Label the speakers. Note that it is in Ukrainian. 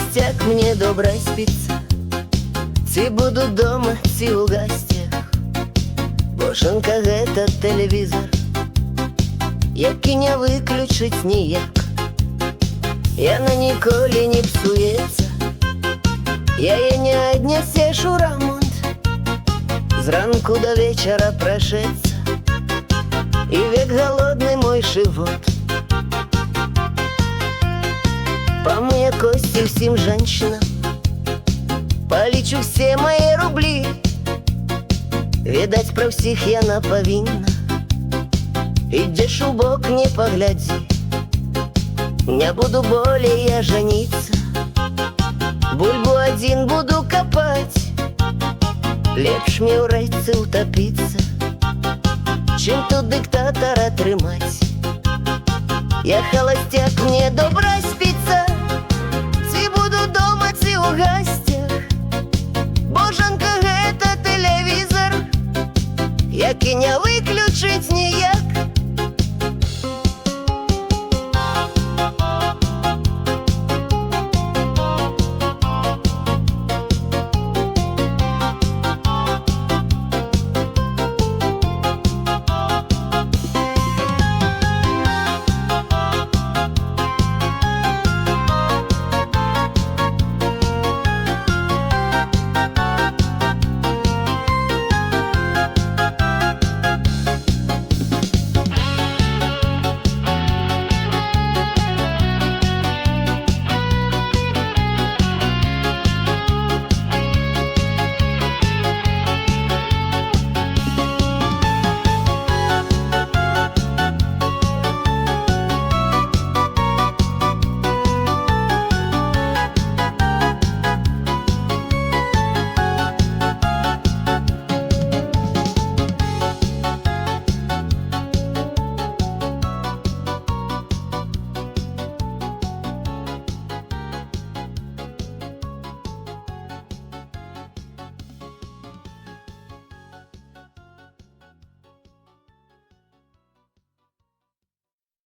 Speaker 1: холостяк, мне добра спится. Ці буду дома, ці у гостях. Бо жонка гэта тэлевізор, які не выключыць ніяк. Яна ніколі не псуецца, яе не аднясеш у рамонт. Зранку до вечара прашэцца, і век голодны мой жывот. Помыя кости всем женщинам, полічу все мои рубли. Відаць, про всіх яна павінна. Ідзеш у бок, не поглядзі. Не буду болей я жаніцца, бульбу один буду копать. Лепш мне ў рэйцы утопіцца, чым тут дыктатара трымаць. Я холостяк, мне добра спіцца.